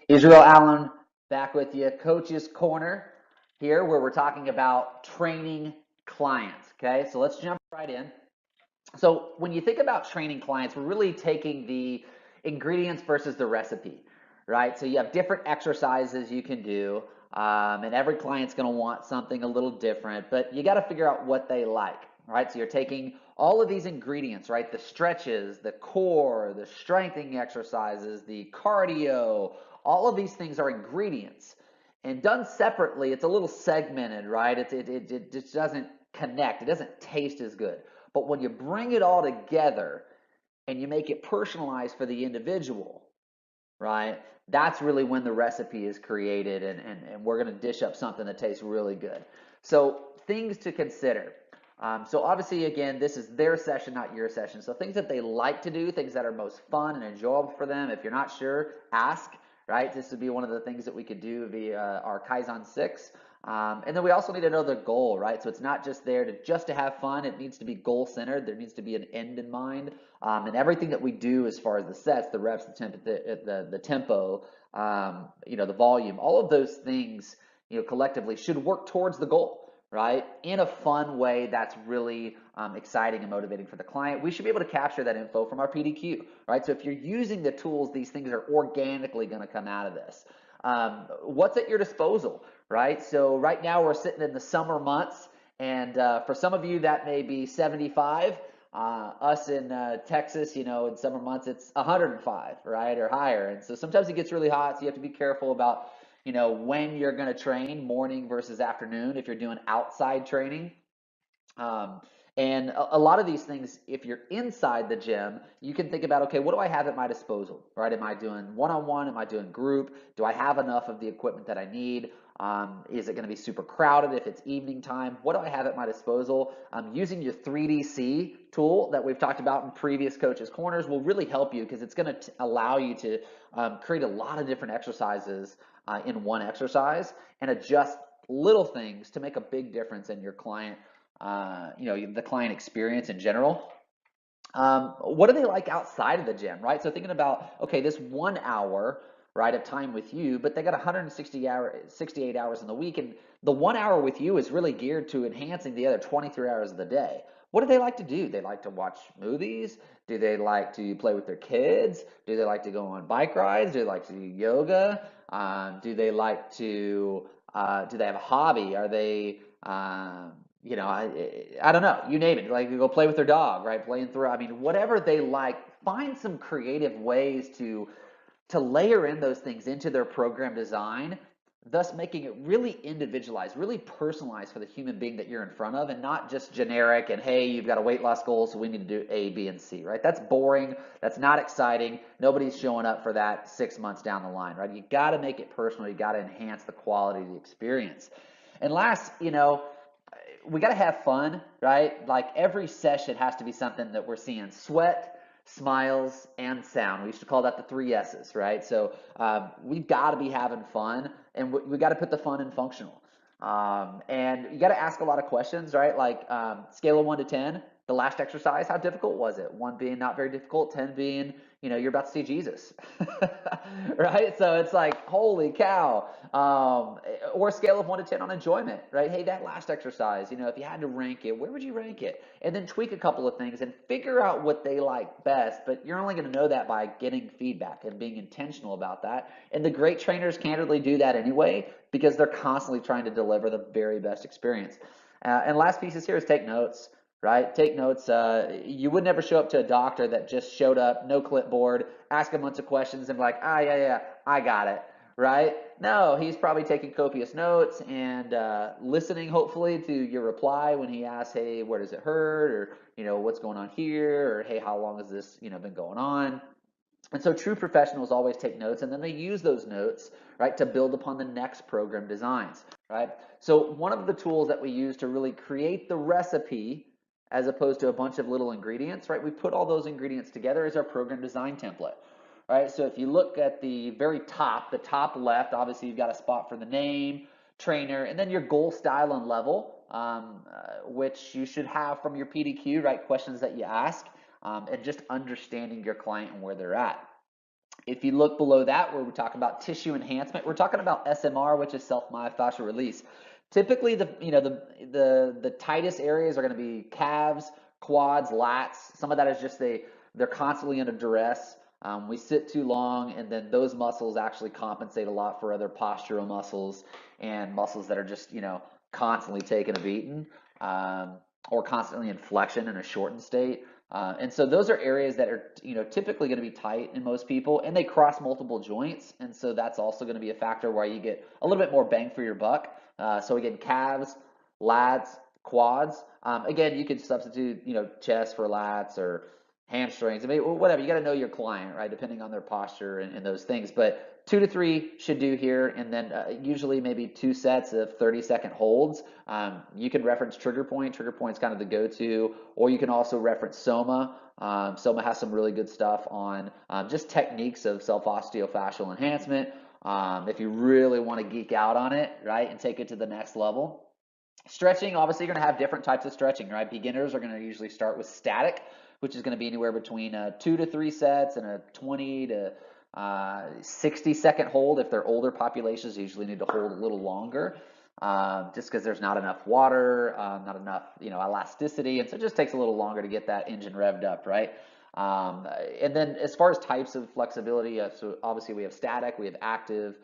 Israel Allen back with you, Coach's Corner here, where we're talking about training clients. Okay, so let's jump right in. So when you think about training clients, we're really taking the ingredients versus the recipe, right? So you have different exercises you can do, and every client's going to want something a little different, but you got to figure out what they like, right? So you're taking all of these ingredients, right? The stretches, the core, the strengthening exercises, the cardio, all of these things are ingredients. And done separately, it's a little segmented, right? It just doesn't connect. It doesn't taste as good. But when you bring it all together and you make it personalized for the individual, right? That's really when the recipe is created and we're going to dish up something that tastes really good. So things to consider. So obviously, again, this is their session, not your session. So things that they like to do, things that are most fun and enjoyable for them. If you're not sure, ask, right? This would be one of the things that we could do via our Kaizen 6. And then we also need to know the goal, right? So it's not just there to have fun. It needs to be goal centered. There needs to be an end in mind. And everything that we do as far as the sets, the reps, the tempo, the volume, all of those things, collectively should work towards the goal, right? In a fun way that's really exciting and motivating for the client. We should be able to capture that info from our PDQ, right? So if you're using the tools, these things are organically going to come out of this. What's at your disposal, right? So right now we're sitting in the summer months, and for some of you that may be 75. Us in Texas, in summer months it's 105, right, or higher, and so sometimes it gets really hot. So you have to be careful about, when you're going to train, morning versus afternoon, if you're doing outside training. Um, and a lot of these things, if you're inside the gym, you can think about, okay, what do I have at my disposal, right? Am I doing one-on-one? Am I doing group? Do I have enough of the equipment that I need? Is it going to be super crowded if it's evening time? What do I have at my disposal? Using your 3DC tool that we've talked about in previous Coaches Corners will really help you because it's going to allow you to create a lot of different exercises in one exercise and adjust little things to make a big difference in your client the client experience in general. What do they like outside of the gym, right? So thinking about, okay, this 1 hour, right, of time with you, but they got 68 hours in the week, and the 1 hour with you is really geared to enhancing the other 23 hours of the day. What do they like to do? They like to watch movies? Do they like to play with their kids? Do they like to go on bike rides? Do they like to do yoga? Do they like to, do they have a hobby? Are they, I don't know, you name it, like go play with their dog, right? Playing through, I mean, whatever they like, find some creative ways to layer in those things into their program design, thus making it really individualized, really personalized for the human being that you're in front of, and not just generic and, hey, you've got a weight loss goal, so we need to do A, B, and C, right? That's boring. That's not exciting. Nobody's showing up for that 6 months down the line, right? You got to make it personal. You got to enhance the quality of the experience. And last, we got to have fun, right? Like every session has to be something that we're seeing sweat, smiles, and sound. We used to call that the 3 S's, right? So we've got to be having fun, and we got to put the fun in functional. And you got to ask a lot of questions, right? Like scale of 1 to 10, the last exercise, how difficult was it? 1 being not very difficult, 10 being, you're about to see Jesus, right? So it's like, holy cow. Or a scale of 1 to 10 on enjoyment, right? Hey, that last exercise, if you had to rank it, where would you rank it? And then tweak a couple of things and figure out what they like best. But you're only going to know that by getting feedback and being intentional about that. And the great trainers candidly do that anyway because they're constantly trying to deliver the very best experience. And last piece is here is take notes. Right? Take notes. You would never show up to a doctor that just showed up, no clipboard, ask a bunch of questions and be like, yeah, I got it. Right? No, he's probably taking copious notes and listening, hopefully, to your reply when he asks, hey, where does it hurt? Or, what's going on here? Or, hey, how long has this, been going on? And so true professionals always take notes, and then they use those notes, right, to build upon the next program designs, right? So one of the tools that we use to really create the recipe as opposed to a bunch of little ingredients, right? We put all those ingredients together as our program design template, right? So if you look at the very top, the top left, obviously you've got a spot for the name, trainer, and then your goal, style, and level, which you should have from your PDQ, right? Questions that you ask, and just understanding your client and where they're at. If you look below that, where we talk about tissue enhancement, we're talking about SMR, which is self-myofascial release. Typically, the tightest areas are going to be calves, quads, lats. Some of that is just they're constantly under duress. We sit too long, and then those muscles actually compensate a lot for other postural muscles and muscles that are just constantly taking a beating, or constantly in flexion in a shortened state. And so those are areas that are typically going to be tight in most people, and they cross multiple joints, and so that's also going to be a factor where you get a little bit more bang for your buck. So again, calves, lats, quads. Again, you could substitute chest for lats or hamstrings. I mean, whatever. You got to know your client, right? Depending on their posture and those things. But 2 to 3 should do here, and then usually maybe 2 sets of 30-second holds. You can reference trigger point. Trigger point's kind of the go-to, or you can also reference Soma. Soma has some really good stuff on just techniques of self-osteofascial enhancement. If you really want to geek out on it, right, and take it to the next level. Stretching, obviously, you're going to have different types of stretching, right? Beginners are going to usually start with static, which is going to be anywhere between 2 to 3 sets and a 20 to 60-second hold. If they're older populations, they usually need to hold a little longer, just because there's not enough water, not enough elasticity, and so it just takes a little longer to get that engine revved up, right? And then as far as types of flexibility, so obviously we have static, we have active,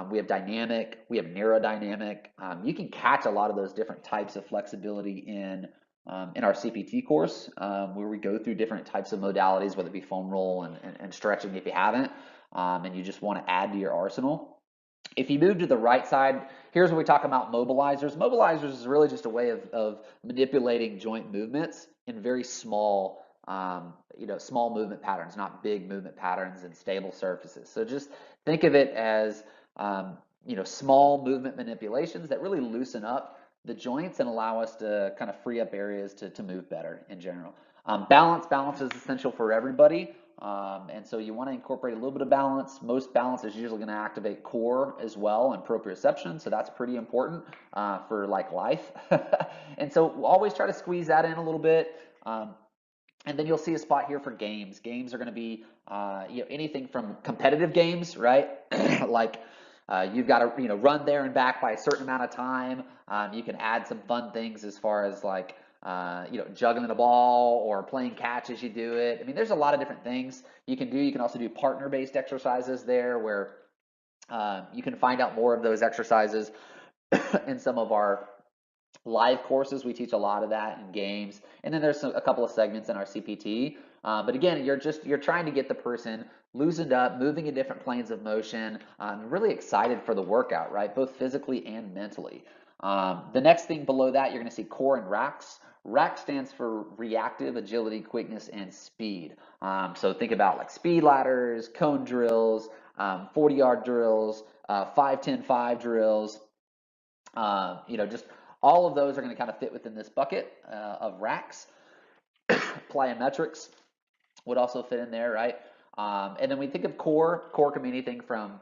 we have dynamic, we have neurodynamic. You can catch a lot of those different types of flexibility in our CPT course, where we go through different types of modalities, whether it be foam roll and stretching if you haven't, and you just want to add to your arsenal. If you move to the right side, here's where we talk about mobilizers. Mobilizers is really just a way of manipulating joint movements in very small, small movement patterns, not big movement patterns and stable surfaces. So just think of it as small movement manipulations that really loosen up the joints and allow us to kind of free up areas to move better in general. Balance is essential for everybody, and so you want to incorporate a little bit of balance. Most balance is usually going to activate core as well and proprioception, so that's pretty important for life. And so we'll always try to squeeze that in a little bit. And then you'll see a spot here for games. Games are going to be anything from competitive games, right? You've got to run there and back by a certain amount of time. You can add some fun things as far as juggling the ball or playing catch as you do it. I mean, there's a lot of different things you can do. You can also do partner-based exercises there, where you can find out more of those exercises in some of our live courses. We teach a lot of that in games, and then there's a couple of segments in our CPT. But again, you're trying to get the person loosened up, moving in different planes of motion, really excited for the workout, right? Both physically and mentally. The next thing below that, you're going to see core and racks. RAC stands for reactive agility, quickness, and speed. So think about speed ladders, cone drills, 40-yard drills, 5-10-5 drills. Just all of those are going to kind of fit within this bucket of racks. Plyometrics would also fit in there, right? And then we think of core. Core can be anything from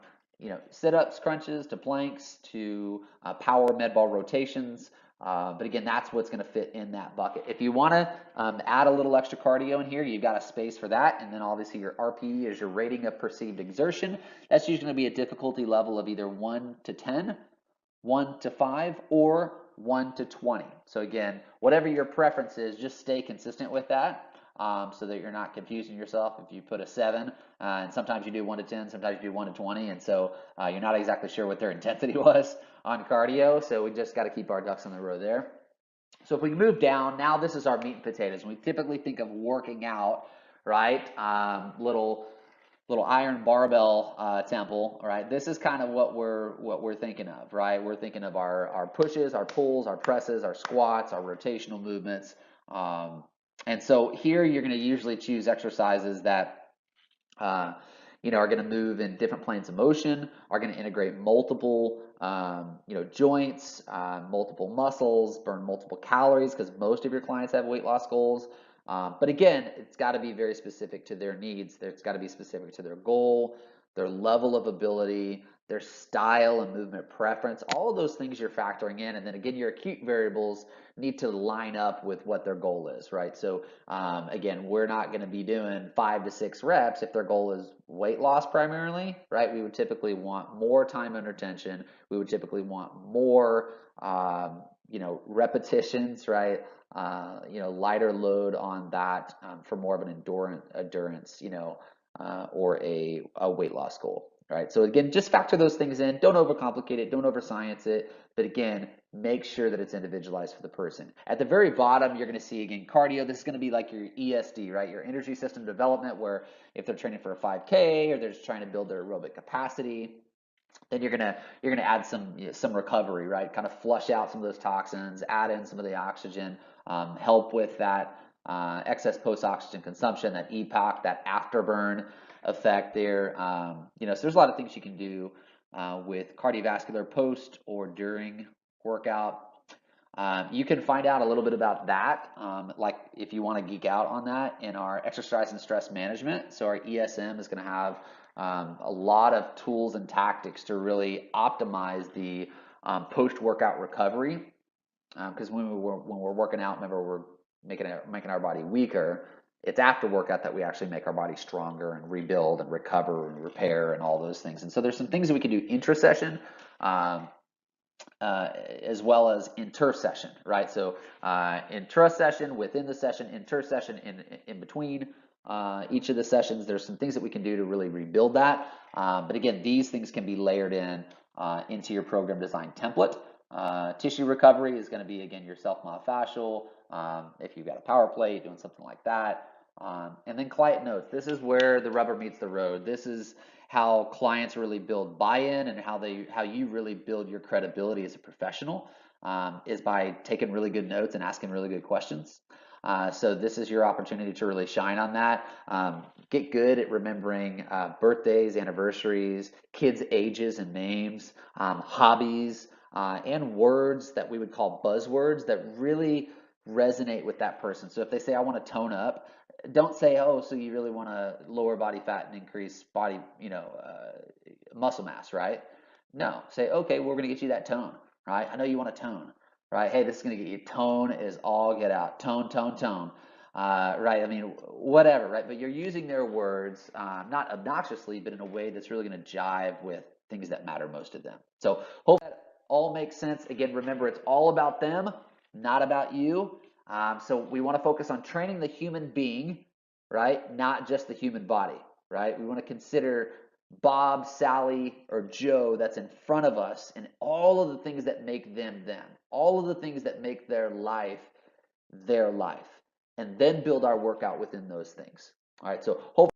sit-ups, crunches, to planks, to power med ball rotations. But again, that's what's going to fit in that bucket. If you want to add a little extra cardio in here, you've got a space for that. And then obviously your RPE is your rating of perceived exertion. That's usually going to be a difficulty level of either 1 to 10, 1 to 5, or 1 to 20. So again, whatever your preference is, just stay consistent with that. So that you're not confusing yourself if you put a 7, and sometimes you do 1 to 10, sometimes you do 1 to 20, and so you're not exactly sure what their intensity was on cardio, so we just got to keep our ducks in the row there. So if we move down, now this is our meat and potatoes. We typically think of working out, right? Little iron barbell temple, right? This is kind of what we're thinking of, right? We're thinking of our pushes, our pulls, our presses, our squats, our rotational movements. And so here you're going to usually choose exercises that are going to move in different planes of motion, are going to integrate multiple joints, multiple muscles, burn multiple calories, because most of your clients have weight loss goals. But again, it's got to be very specific to their needs. It's got to be specific to their goal, their level of ability, their style and movement preference, all of those things you're factoring in. And then again, your acute variables need to line up with what their goal is, right? So again, we're not going to be doing 5 to 6 reps if their goal is weight loss primarily, right? We would typically want more time under tension. We would typically want more, repetitions, right? Lighter load on that for more of an endurance, or a weight loss goal. Right. So again, just factor those things in. Don't overcomplicate it. Don't overscience it. But again, make sure that it's individualized for the person. At the very bottom, you're going to see, again, cardio. This is going to be like your ESD, right? Your energy system development, where if they're training for a 5K or they're just trying to build their aerobic capacity, then you're gonna add some recovery, right? Kind of flush out some of those toxins, add in some of the oxygen, help with that excess post-oxygen consumption, that EPOC, that afterburn effect there. So there's a lot of things you can do with cardiovascular post or during workout. You can find out a little bit about that, like if you want to geek out on that, in our exercise and stress management. So our ESM is going to have a lot of tools and tactics to really optimize the post-workout recovery. Because when we're working out, remember, we're making our body weaker. It's after workout that we actually make our body stronger and rebuild and recover and repair and all those things. And so there's some things that we can do intra-session, as well as inter-session, right? So intra-session, within the session, inter-session, in between each of the sessions, there's some things that we can do to really rebuild that. But again, these things can be layered in into your program design template. Tissue recovery is going to be, again, your self-myofascial, if you've got a power plate, doing something like that. And then client notes. This is where the rubber meets the road. This is how clients really build buy-in, and how you really build your credibility as a professional, is by taking really good notes and asking really good questions. So this is your opportunity to really shine on that. Get good at remembering birthdays, anniversaries, kids' ages and names, hobbies, and words that we would call buzzwords that really resonate with that person. So if they say, I want to tone up, don't say, oh, so you really want to lower body fat and increase body, muscle mass, right? No, say, okay, we're going to get you that tone, right? I know you want to tone, right? Hey, this is going to get you tone is all get out, tone, right? I mean, whatever, right? But you're using their words, not obnoxiously, but in a way that's really going to jive with things that matter most to them. So hope that all makes sense. Again, remember, it's all about them, not about you. So we want to focus on training the human being, right? Not just the human body, right? We want to consider Bob, Sally, or Joe that's in front of us, and all of the things that make them them, all of the things that make their life, and then build our workout within those things. All right, so hopefully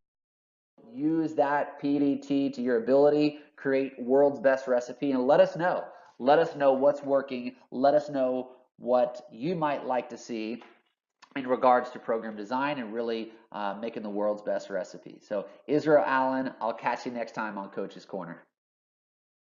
use that PDT to your ability, create world's best recipe, and let us know. Let us know what's working. Let us know what you might like to see in regards to program design and really making the world's best recipe. So Israel Allen, I'll catch you next time on Coach's Corner.